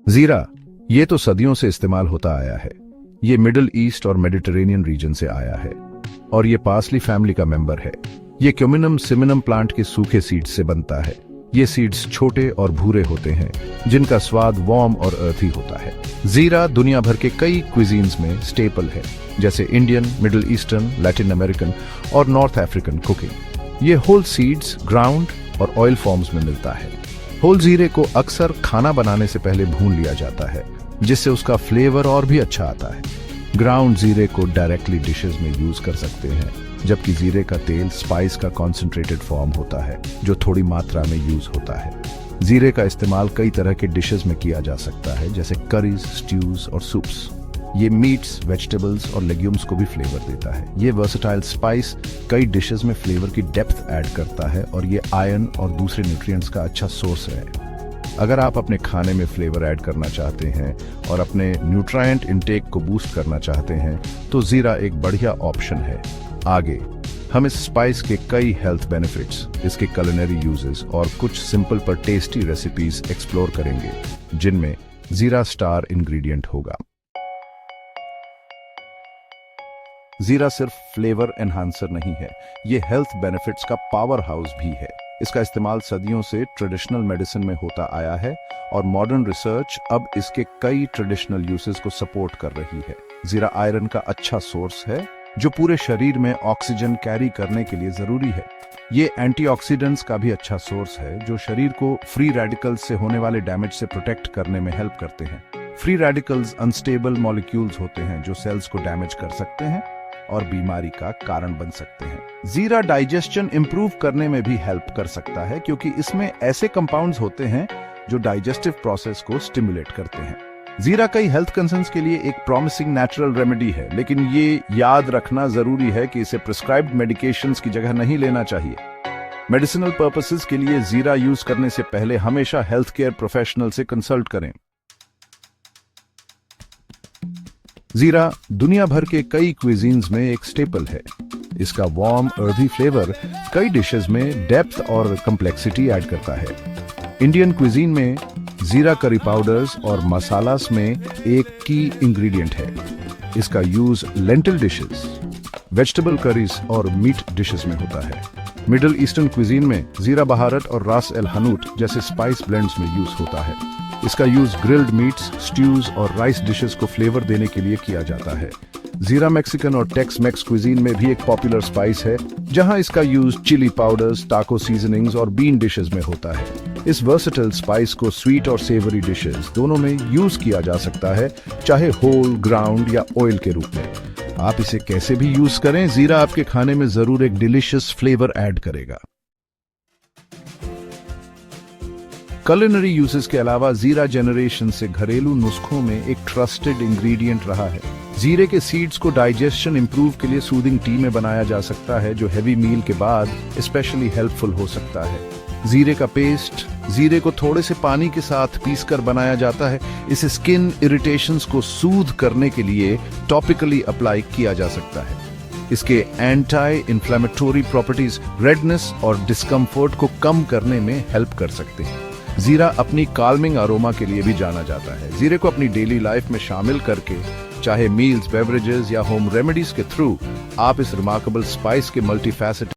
जीरा, ये तो सदियों से इस्तेमाल होता आया है। ये मिडिल ईस्ट और मेडिटेरेनियन रीजन से आया है और ये पार्सली फैमिली का मेंबर है। ये क्यूमिनम सिमिनम प्लांट के सूखे सीड्स से बनता है। ये सीड्स छोटे और भूरे होते हैं जिनका स्वाद वार्म और अर्थी होता है। जीरा दुनिया भर के कई क्विजीन्स में स्टेपल है, जैसे Indian, middle eastern, Latin American और नॉर्थ अफ्रीकन कुकिंग। ये होल सीड्स, ग्राउंड और ऑयल फॉर्म्स में मिलता है। होल जीरे को अक्सर खाना बनाने से पहले भून लिया जाता है, जिससे उसका फ्लेवर और भी अच्छा आता है। ग्राउंड जीरे को डायरेक्टली डिशेस में यूज कर सकते हैं, जबकि जीरे का तेल स्पाइस का कॉन्सेंट्रेटेड फॉर्म होता है जो थोड़ी मात्रा में यूज होता है। जीरे का इस्तेमाल कई तरह के डिशेस में किया जा सकता है, जैसे करीज, स्ट्यूज और सूप्स। ये मीट्स, वेजिटेबल्स और लेग्यूम्स को भी फ्लेवर देता है। ये वर्सेटाइल स्पाइस कई डिशेस में फ्लेवर की डेप्थ ऐड करता है और ये आयरन और दूसरे न्यूट्रिएंट्स का अच्छा सोर्स है। अगर आप अपने खाने में फ्लेवर ऐड करना चाहते हैं और अपने न्यूट्रिएंट इनटेक को बूस्ट करना चाहते हैं तो जीरा एक बढ़िया ऑप्शन है। आगे हम इस स्पाइस के कई हेल्थ बेनिफिट्स, इसके कुलिनरी यूजेस और कुछ सिंपल पर टेस्टी रेसिपीज एक्सप्लोर करेंगे, जिनमें जीरा स्टार इंग्रेडिएंट होगा। जीरा सिर्फ फ्लेवर एनहांसर नहीं है, ये हेल्थ बेनिफिट्स का पावर हाउस भी है। इसका इस्तेमाल सदियों से ट्रेडिशनल मेडिसिन में होता आया है और मॉडर्न रिसर्च अब इसके कई ट्रेडिशनल यूसेस को सपोर्ट कर रही है। जीरा आयरन का अच्छा सोर्स है जो पूरे शरीर में ऑक्सीजन कैरी करने के लिए जरूरी है। ये एंटीऑक्सीडेंट्स का भी अच्छा सोर्स है जो शरीर को फ्री रेडिकल्स से होने वाले डैमेज से प्रोटेक्ट करने में हेल्प करते हैं। फ्री रेडिकल्स अनस्टेबल मॉलिक्यूल्स होते हैं जो सेल्स को डैमेज कर सकते हैं और बीमारी का कारण बन सकते हैं। जीरा डाइजेशन इंप्रूव करने में भी हेल्प कर सकता है, क्योंकि इसमें ऐसे कंपाउंड्स होते हैं जो डाइजेस्टिव प्रोसेस को स्टिमुलेट करते हैं। जीरा कई हेल्थ कंसर्न्स के लिए एक प्रॉमिसिंग नेचुरल रेमेडी है, लेकिन ये याद रखना जरूरी है कि इसे प्रिस्क्राइब्ड मेडिकेशंस की जगह नहीं लेना चाहिए। मेडिसिनल पर्पसेस के लिए जीरा यूज करने से पहले हमेशा हेल्थ केयर प्रोफेशनल से कंसल्ट करें। जीरा दुनिया भर के कई क्विजीन्स में एक स्टेपल है। इसका वार्म अर्थी फ्लेवर कई डिशेस में डेप्थ और कम्प्लेक्सिटी ऐड करता है। इंडियन क्विजीन में जीरा करी पाउडर्स और मसालास में एक की इंग्रेडिएंट है। इसका use lentil dishes, vegetable curries और मीट डिशेस में होता है। मिडिल ईस्टर्न क्विजीन में जीरा बहारत और रास एल हनूट जैसे स्पाइस ब्लेंड्स में यूज होता है। इसका यूज ग्रिल्ड मीट्स, स्ट्यूज और राइस डिशेस को फ्लेवर देने के लिए किया जाता है। जीरा मैक्सिकन और टेक्स मैक्स क्विजीन में भी एक पॉपुलर स्पाइस है, जहां इसका यूज चिली पाउडर्स, टाको सीजनिंग्स और बीन डिशेस में होता है। इस वर्सेटाइल स्पाइस को स्वीट और सेवरी डिशेस दोनों में यूज किया जा सकता है, चाहे होल, ग्राउंड या ऑयल के रूप में। आप इसे कैसे भी यूज करें, जीरा आपके खाने में जरूर एक डिलिशियस फ्लेवर ऐड करेगा। कुलिनरी यूजेस के अलावा जीरा जनरेशन से घरेलू नुस्खों में एक ट्रस्टेड इंग्रेडिएंट रहा है। जीरे के सीड्स को डाइजेशन इंप्रूव के लिए सूदिंग टी में बनाया जा सकता है, जो हैवी मील के बाद स्पेशली हेल्पफुल हो सकता है। जीरे का पेस्ट जीरे को थोड़े से पानी के साथ पीसकर बनाया जाता है। इसे स्किन इरिटेशंस को सूद करने के लिए टॉपिकली अप्लाई किया जा सकता है। इसके एंटी इन्फ्लेमेटरी प्रॉपर्टीज रेडनेस और डिस्कम्फर्ट को कम करने में हेल्प कर सकते हैं। जीरा अपनी काल्मिंग अरोमा के लिए भी जाना जाता है। जीरे को अपनी डेली लाइफ में शामिल करके, चाहे मील्स, बेवरेजेस या होम रेमेडीज के थ्रू, आप इस रिमार्केबल स्पाइस के मल्टीफैसेटेड